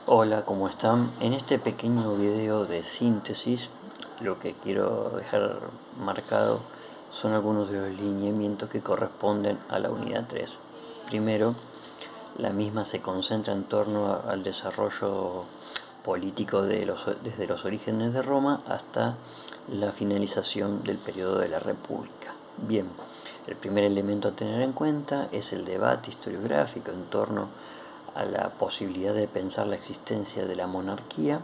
Hola, ¿cómo están? En este pequeño video de síntesis, lo que quiero dejar marcado son algunos de los lineamientos que corresponden a la unidad 3. Primero, la misma se concentra en torno al desarrollo político desde los orígenes de Roma hasta la finalización del periodo de la República. Bien, el primer elemento a tener en cuenta es el debate historiográfico en torno a la posibilidad de pensar la existencia de la monarquía,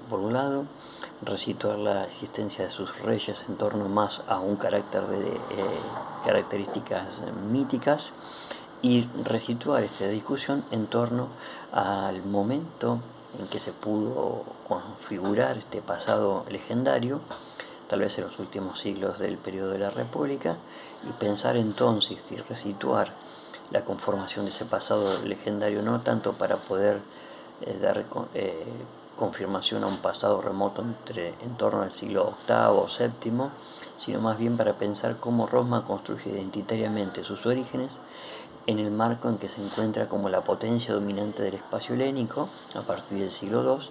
por un lado, resituar la existencia de sus reyes en torno más a un carácter de características míticas, y resituar esta discusión en torno al momento en que se pudo configurar este pasado legendario, tal vez en los últimos siglos del periodo de la República, y pensar entonces y resituar la conformación de ese pasado legendario, no tanto para poder dar confirmación a un pasado remoto en torno al siglo octavo o séptimo, sino más bien para pensar cómo Roma construye identitariamente sus orígenes en el marco en que se encuentra como la potencia dominante del espacio helénico a partir del siglo II,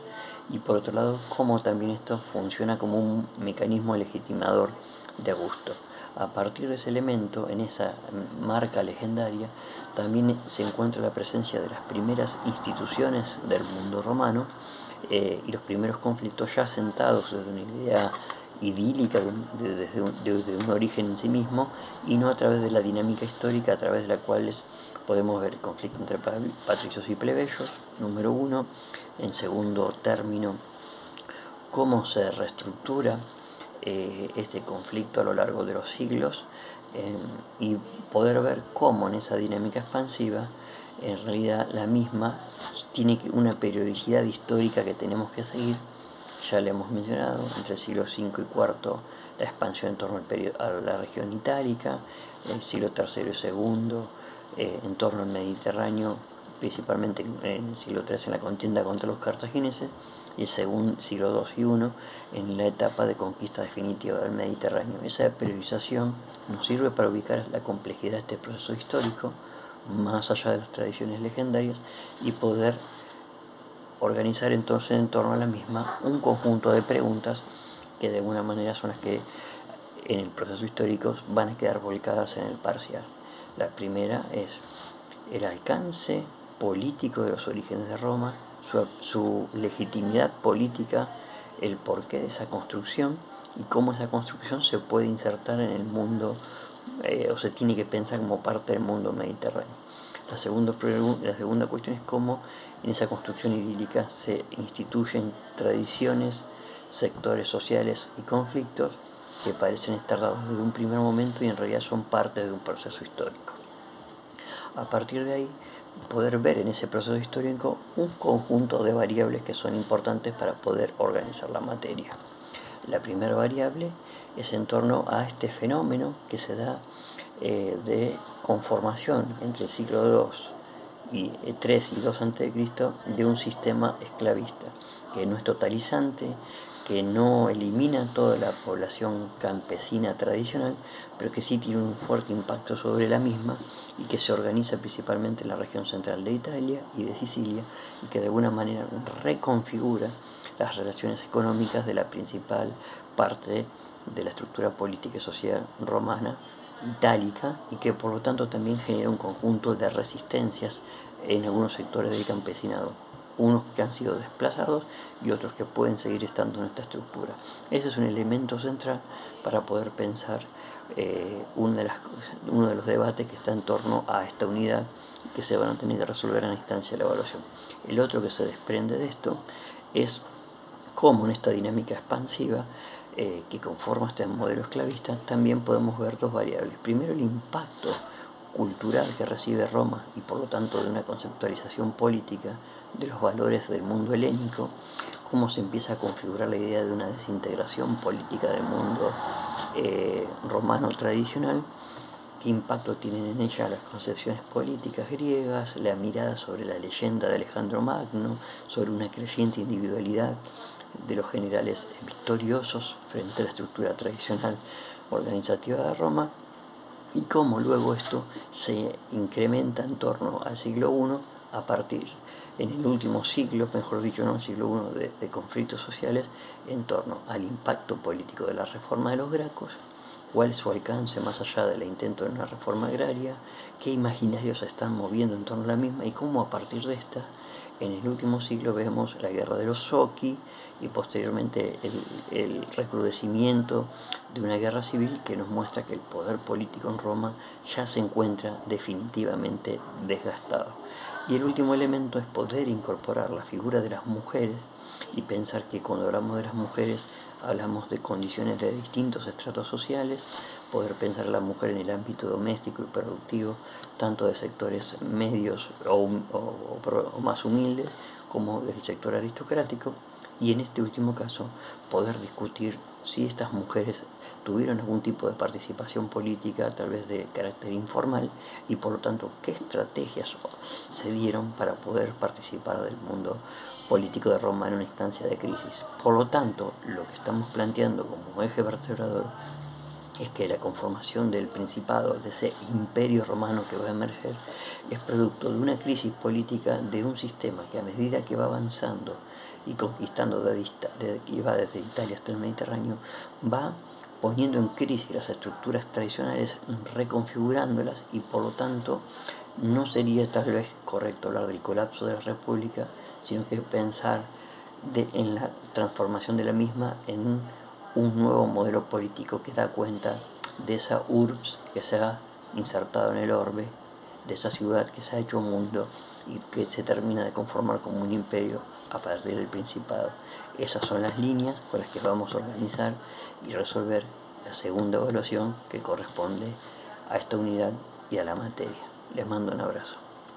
y por otro lado cómo también esto funciona como un mecanismo legitimador de Augusto. A partir de ese elemento, en esa marca legendaria, también se encuentra la presencia de las primeras instituciones del mundo romano, y los primeros conflictos ya sentados desde una idea idílica, desde un origen en sí mismo, y no a través de la dinámica histórica a través de la cual podemos ver el conflicto entre patricios y plebeyos, número uno. En segundo término, cómo se reestructura este conflicto a lo largo de los siglos, y poder ver cómo en esa dinámica expansiva en realidad la misma tiene una periodicidad histórica que tenemos que seguir. Ya le hemos mencionado, entre el siglo V y IV la expansión en torno a la región itálica, el siglo III y segundo en torno al Mediterráneo, principalmente en el siglo III en la contienda contra los cartagineses, y el segundo siglo II y I en la etapa de conquista definitiva del Mediterráneo. Esa periodización nos sirve para ubicar la complejidad de este proceso histórico más allá de las tradiciones legendarias y poder organizar entonces en torno a la misma un conjunto de preguntas que de alguna manera son las que en el proceso histórico van a quedar volcadas en el parcial. La primera es el alcance político de los orígenes de Roma, su legitimidad política, el porqué de esa construcción y cómo esa construcción se puede insertar en el mundo, o se tiene que pensar como parte del mundo mediterráneo. La segunda cuestión es cómo en esa construcción idílica se instituyen tradiciones, sectores sociales y conflictos que parecen estar dados desde un primer momento y en realidad son parte de un proceso histórico. A partir de ahí, poder ver en ese proceso histórico un conjunto de variables que son importantes para poder organizar la materia. La primera variable es en torno a este fenómeno que se da de conformación entre el siglo II y 3 y 2 a.C. de un sistema esclavista que no es totalizante, que no elimina toda la población campesina tradicional, pero que sí tiene un fuerte impacto sobre la misma y que se organiza principalmente en la región central de Italia y de Sicilia, y que de alguna manera reconfigura las relaciones económicas de la principal parte de la estructura política y social romana itálica, y que por lo tanto también genera un conjunto de resistencias en algunos sectores del campesinado, unos que han sido desplazados y otros que pueden seguir estando en esta estructura. Ese es un elemento central para poder pensar uno de los debates que está en torno a esta unidad que se van a tener que resolver en la instancia de la evaluación. El otro que se desprende de esto es cómo en esta dinámica expansiva que conforma este modelo esclavista también podemos ver dos variables. Primero, el impacto cultural que recibe Roma y por lo tanto de una conceptualización política de los valores del mundo helénico, cómo se empieza a configurar la idea de una desintegración política del mundo romano tradicional, qué impacto tienen en ella las concepciones políticas griegas, la mirada sobre la leyenda de Alejandro Magno, sobre una creciente individualidad de los generales victoriosos frente a la estructura tradicional organizativa de Roma, y cómo luego esto se incrementa en torno al siglo I a partir en el último siglo, mejor dicho, no, el siglo I, de conflictos sociales en torno al impacto político de la reforma de los Gracos, cuál es su alcance más allá del intento de una reforma agraria, qué imaginarios se están moviendo en torno a la misma y cómo a partir de esta, en el último siglo vemos la guerra de los Zoqui y posteriormente el recrudecimiento de una guerra civil que nos muestra que el poder político en Roma ya se encuentra definitivamente desgastado. Y el último elemento es poder incorporar la figura de las mujeres y pensar que cuando hablamos de las mujeres hablamos de condiciones de distintos estratos sociales, poder pensar a la mujer en el ámbito doméstico y productivo, tanto de sectores medios o más humildes como del sector aristocrático, y en este último caso poder discutir si estas mujeres tuvieron algún tipo de participación política, tal vez de carácter informal, y por lo tanto qué estrategias se dieron para poder participar del mundo político de Roma en una instancia de crisis. Por lo tanto, lo que estamos planteando como eje vertebrador es que la conformación del Principado, de ese imperio romano que va a emerger, es producto de una crisis política de un sistema que a medida que va avanzando y conquistando que va desde Italia hasta el Mediterráneo, va poniendo en crisis las estructuras tradicionales, reconfigurándolas, y por lo tanto no sería tal vez correcto hablar del colapso de la República, sino que pensar en la transformación de la misma en un nuevo modelo político que da cuenta de esa urbs que se ha insertado en el orbe, de esa ciudad que se ha hecho mundo y que se termina de conformar como un imperio a partir del Principado. Esas son las líneas con las que vamos a organizar y resolver la segunda evaluación que corresponde a esta unidad y a la materia. Les mando un abrazo.